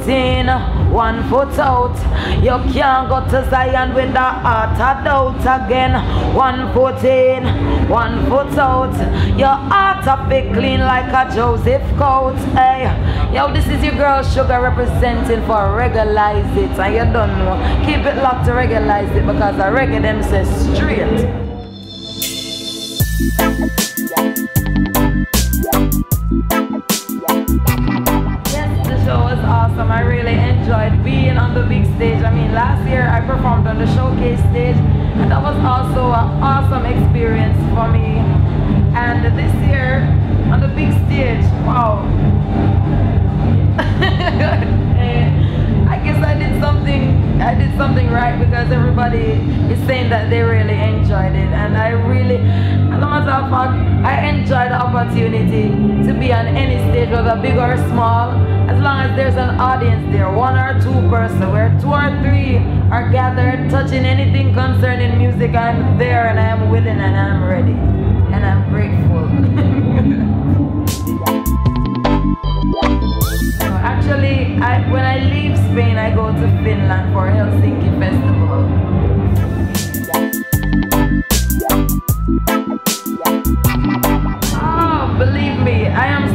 foot in, 1 foot out. You can't go to Zion with the heart of doubt again. 1 foot in, 1 foot out. Your heart a bit clean like a Joseph coat. Hey, yo, this is your girl Shuga representing for Reggaelizin. And you don't know, keep it locked to Reggaelizin because the reggae them says straight. Yes, the show was awesome. I really enjoyed being on the big stage. I mean, last year I performed on the showcase stage, and that was also an awesome experience for me. And this year on the big stage, wow. I guess I did something right because everybody is saying that they really enjoyed it, and I really, as a matter of fact, I enjoyed the opportunity to be on any stage, whether big or small, as long as there's an audience there, 1 or 2 persons, where 2 or 3 are gathered touching anything concerning music. I'm there and I am willing and I'm ready and I'm grateful. Actually, when I leave Spain, I go to Finland for Helsinki Festival. Oh, believe me, I'm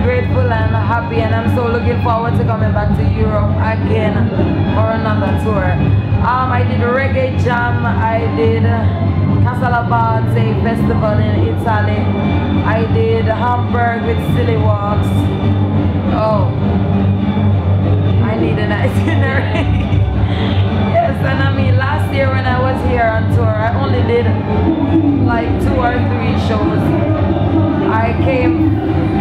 grateful and happy, and I'm so looking forward to coming back to Europe again for another tour. I did Reggae Jam, I did Casalabate Festival in Italy, I did Hamburg with Silly Walks. Oh, I need an itinerary. Yes, and I mean, last year when I was here on tour, I only did like 2 or 3 shows. I came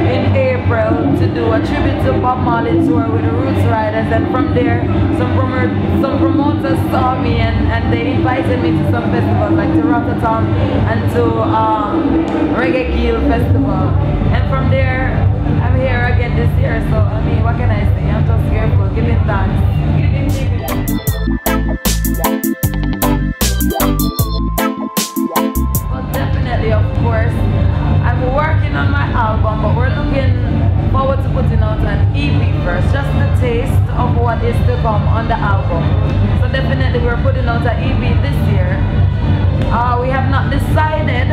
in April to do a tribute to Bob Marley tour with the Roots Riders, and from there some promoters saw me and they invited me to some festivals like to Rototom and to Reggaelizin Festival, and from there I'm here again this year. So I mean, what can I say? I'm just grateful, giving thanks. Well, definitely, of course, I'm working on my album, but we're looking forward to putting out an EP first, just a taste of what is to come on the album. So definitely we're putting out an EP this year. We have not decided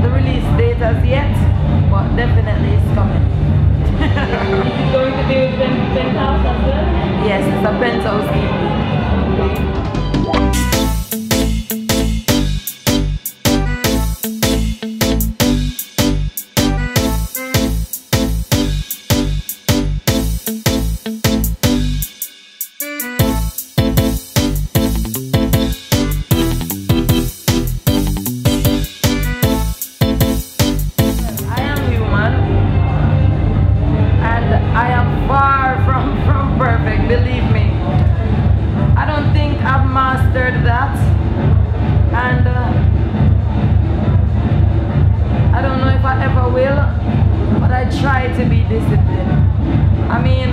the release date as yet, but definitely it's coming. Is it going to be with Penthouse as well? Yes, it's a Penthouse EP. Believe me, I don't think I've mastered that, and I don't know if I ever will, but I try to be disciplined. I mean,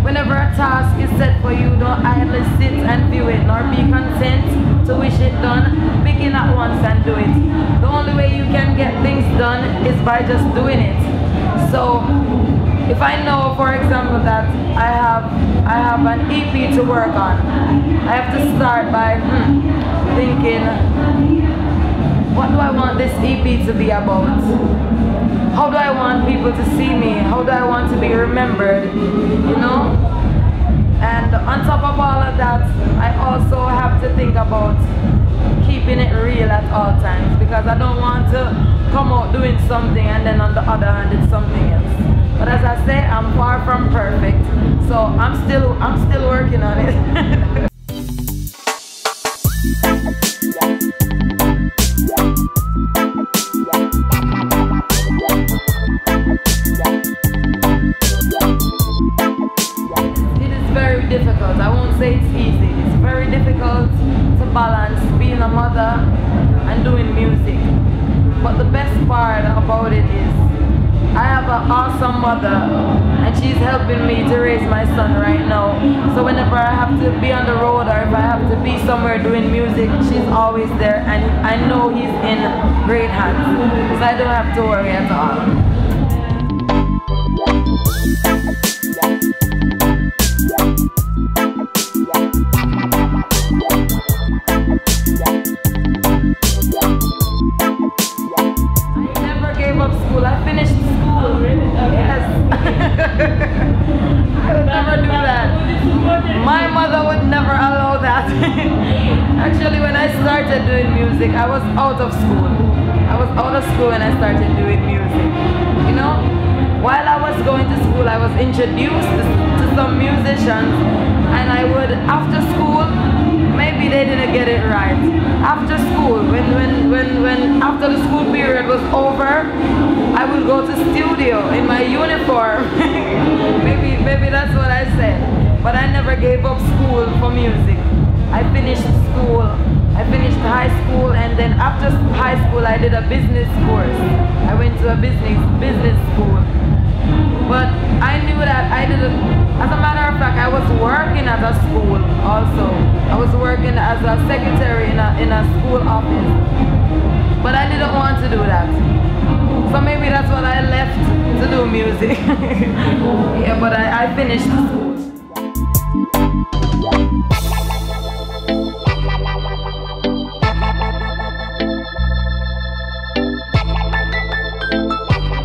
whenever a task is set for you, don't idly sit and view it, nor be content to wish it done. Begin at once and do it. The only way you can get things done is by just doing it. So if I know, for example, that I have an EP to work on, I have to start by thinking, what do I want this EP to be about? How do I want people to see me? How do I want to be remembered? You know? And on top of all of that, I also have to think about keeping it real at all times, because I don't want to come out doing something and then on the other hand it's something else. But as I say, I'm far from perfect, so I'm still working on it. It is very difficult. I won't say it's easy. It's very difficult to balance being a mother and doing music. But the best part about it is I have an awesome mother, and she's helping me to raise my son right now. So whenever I have to be on the road or if I have to be somewhere doing music, she's always there, and I know he's in great hands. So I don't have to worry at all. I started doing music, I was out of school. I was out of school when I started doing music. You know, while I was going to school, I was introduced to some musicians, and I would, after school, maybe they didn't get it right. After school, when after the school period was over, I would go to studio in my uniform. maybe that's what I said. But I never gave up school for music. I finished school. I finished high school, and then after high school I did a business course. I went to a business school. But I knew that I didn't, as a matter of fact, I was working at a school also. I was working as a secretary in a school office. But I didn't want to do that. So maybe that's what I left to do music. Yeah, but I finished school.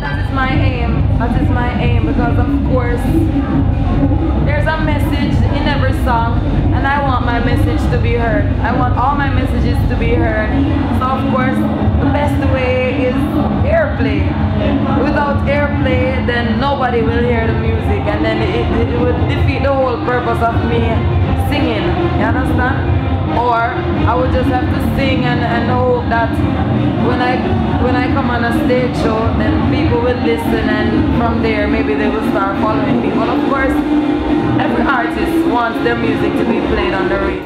That is my aim, because of course there's a message in every song, and I want my message to be heard. I want all my messages to be heard. So of course the best way is airplay. Without airplay, then nobody will hear the music, and then it would defeat the whole purpose of me singing. You understand? Or I would just have to sing and hope that when I come on a stage show, then people will listen, and from there maybe they will start following me. But of course, every artist wants their music to be played on the radio.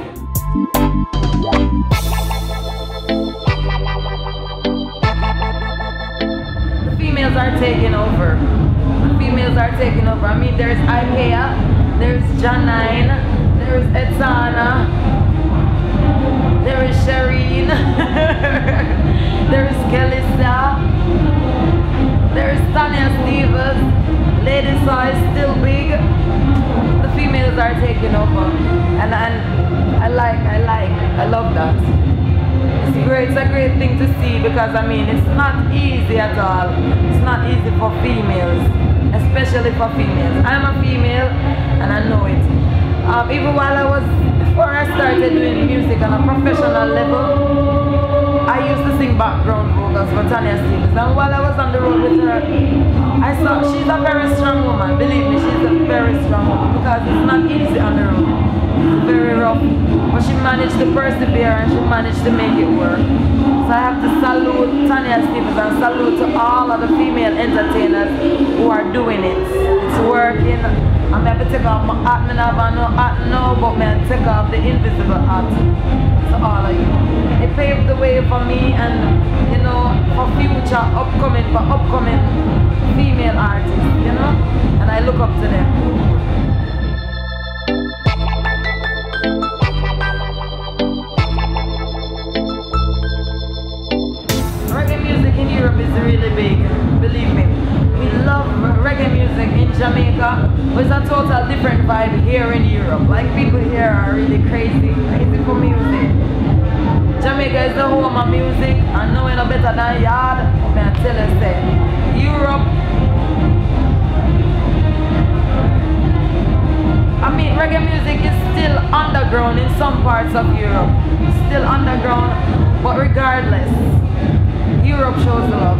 The females are taking over. The females are taking over. I mean, there's Ikea, there's Janine, there's Etsana, there is Shireen, there is Kelissa, there is Tanya Stevens, Lady Saw is still big. The females are taking over, and I love that. It's great. It's a great thing to see, because I mean it's not easy at all. It's not easy for females, especially for females. I'm a female, and I know it. Even before I started doing music on a professional level, I used to sing background vocals for Tanya Stevens. And while I was on the road with her, I saw she's a very strong woman. Believe me, she's a very strong woman, because it's not easy on the road. It's very rough. But she managed to persevere, and she managed to make it work. So I have to salute Tanya Stevens, and salute to all of the female entertainers who are doing it. It's working. I'm going to take off my hat. I have no hat now, but I'm take off the invisible hat to all of you. It paved the way for me, and you know, for future upcoming female artists, you know, and I look up to them. Reggae music in Europe is really big, believe me. We love reggae music in Jamaica, but it's a total different vibe here in Europe. Like, people here are really crazy for music. Jamaica is the home of music, and knowing no better than yard, I tell you, say, Europe, I mean, reggae music is still underground in some parts of Europe. It's still underground, but regardless, Europe shows love.